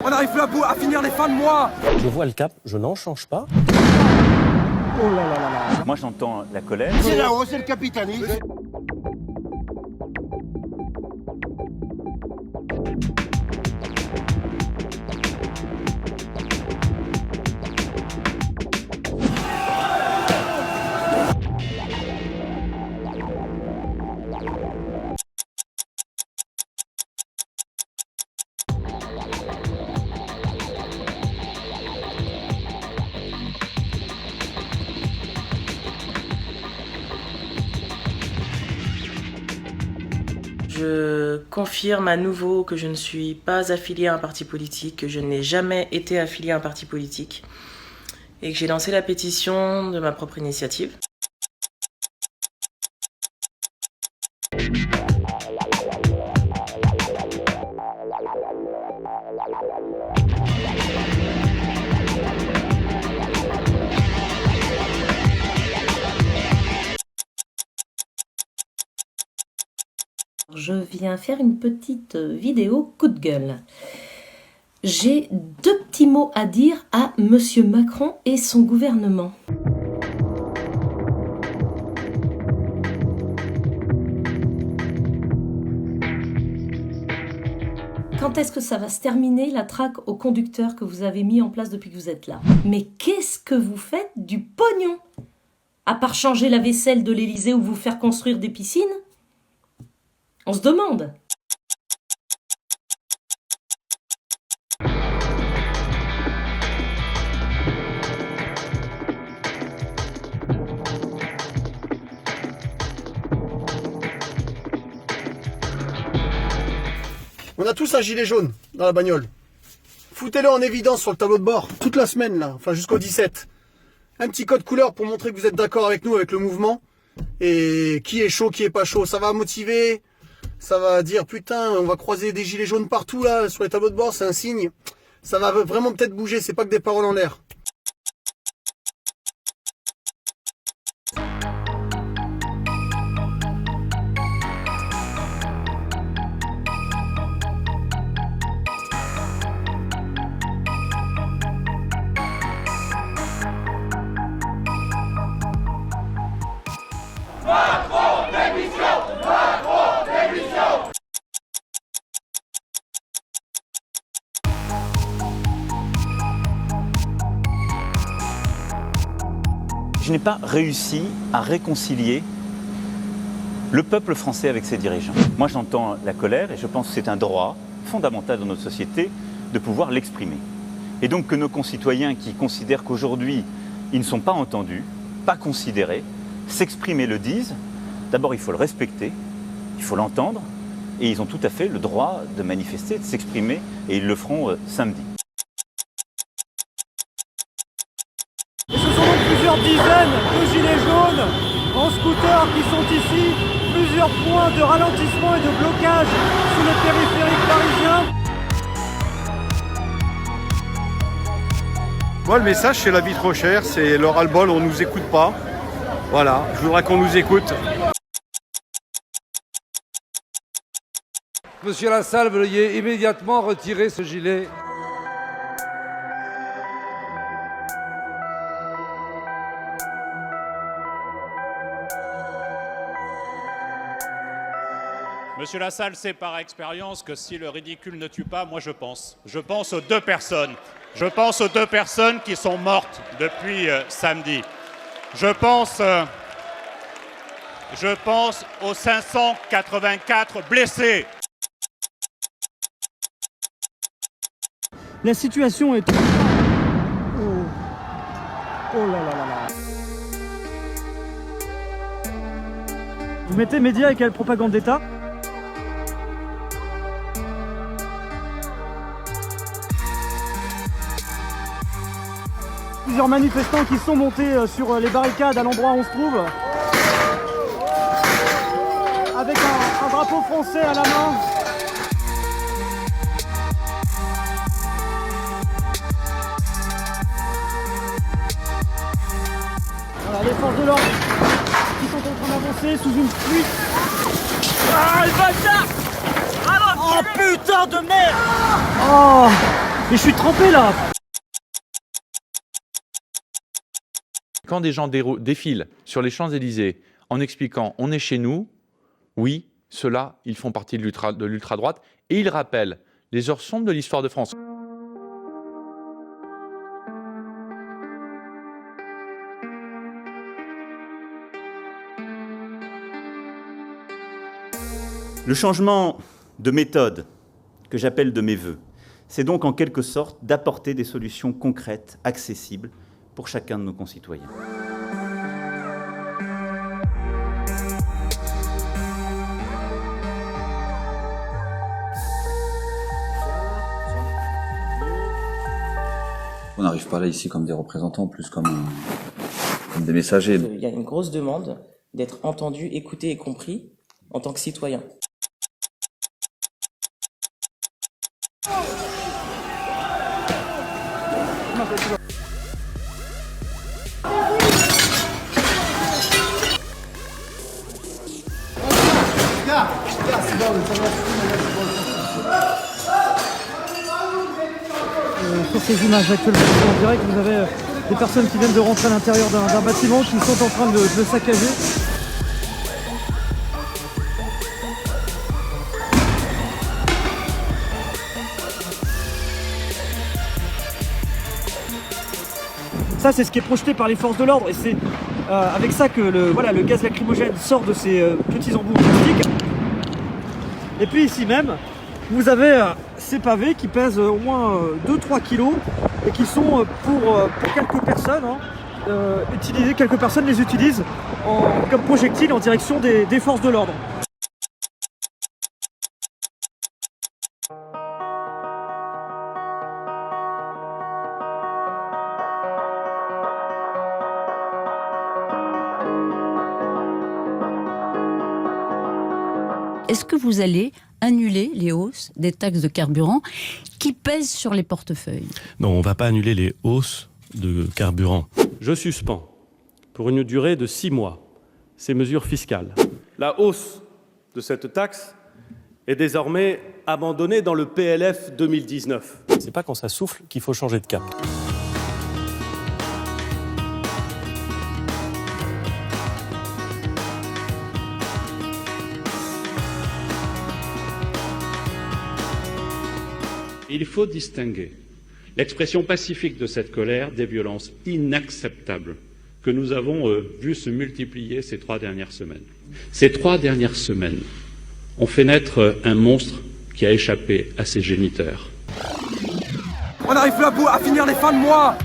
On arrive plus à finir les fins de mois. Je vois le cap, je n'en change pas. Oh là là là là. Moi j'entends la colère. C'est là-haut, c'est le capitalisme. Je confirme à nouveau que je ne suis pas affiliée à un parti politique, que je n'ai jamais été affiliée à un parti politique et que j'ai lancé la pétition de ma propre initiative. Je viens faire une petite vidéo coup de gueule. J'ai deux petits mots à dire à Monsieur Macron et son gouvernement. Quand est-ce que ça va se terminer, la traque aux conducteurs que vous avez mis en place depuis que vous êtes là? Mais qu'est-ce que vous faites du pognon? À part changer la vaisselle de l'Élysée ou vous faire construire des piscines? On se demande. On a tous un gilet jaune dans la bagnole. Foutez-le en évidence sur le tableau de bord, toute la semaine là, enfin jusqu'au 17. Un petit code couleur pour montrer que vous êtes d'accord avec nous, avec le mouvement. Et qui est chaud, qui est pas chaud, ça va motiver. Ça va dire putain, on va croiser des gilets jaunes partout là, sur les tableaux de bord, c'est un signe. Ça va vraiment peut-être bouger, c'est pas que des paroles en l'air. Je n'ai pas réussi à réconcilier le peuple français avec ses dirigeants. Moi j'entends la colère et je pense que c'est un droit fondamental dans notre société de pouvoir l'exprimer. Et donc que nos concitoyens qui considèrent qu'aujourd'hui ils ne sont pas entendus, pas considérés, s'expriment et le disent, d'abord il faut le respecter, il faut l'entendre et ils ont tout à fait le droit de manifester, de s'exprimer et ils le feront samedi. Plusieurs dizaines de gilets jaunes en scooter qui sont ici, plusieurs points de ralentissement et de blocage sur le périphérique parisien. Moi, le message, c'est la vie trop chère, c'est le ras-le-bol, on nous écoute pas. Voilà, je voudrais qu'on nous écoute. Monsieur Lassalle, veuillez immédiatement retirer ce gilet. Monsieur Lassalle sait par expérience que si le ridicule ne tue pas, moi je pense. Je pense aux deux personnes. Je pense aux deux personnes qui sont mortes depuis samedi. Je pense aux 584 blessés. La situation est... Oh là là là là. Vous mettez médias et quelle propagande d'État? Plusieurs manifestants qui sont montés sur les barricades à l'endroit où on se trouve, avec un drapeau français à la main. Voilà, les forces de l'ordre qui sont en train d'avancer sous une pluie. Ah, le bâtard! Oh putain de merde! Oh! Mais je suis trempé là. Quand des gens défilent sur les Champs-Élysées en expliquant « on est chez nous », oui, ceux-là, ils font partie de l'ultra-droite et ils rappellent les heures sombres de l'histoire de France. Le changement de méthode que j'appelle de mes vœux, c'est donc en quelque sorte d'apporter des solutions concrètes, accessibles pour chacun de nos concitoyens. On n'arrive pas là ici comme des représentants, plus comme des messagers. Il y a une grosse demande d'être entendu, écouté et compris en tant que citoyen. Sur ces images actuellement en direct, vous avez des personnes qui viennent de rentrer à l'intérieur d'un bâtiment qui sont en train de le saccager. Ça, c'est ce qui est projeté par les forces de l'ordre et c'est avec ça que le gaz lacrymogène sort de ces petits embouts plastiques. Et puis ici même, vous avez ces pavés qui pèsent au moins 2-3 kilos et qui sont pour quelques personnes utilisés. Quelques personnes les utilisent comme projectiles en direction des forces de l'ordre. Est-ce que vous allez annuler les hausses des taxes de carburant qui pèsent sur les portefeuilles? Non, on ne va pas annuler les hausses de carburant. Je suspends, pour une durée de 6 mois, ces mesures fiscales. La hausse de cette taxe est désormais abandonnée dans le PLF 2019. C'est pas quand ça souffle qu'il faut changer de cap. Il faut distinguer l'expression pacifique de cette colère des violences inacceptables que nous avons vues se multiplier ces 3 dernières semaines. Ces 3 dernières semaines ont fait naître un monstre qui a échappé à ses géniteurs. On arrive plus à finir les fins de mois.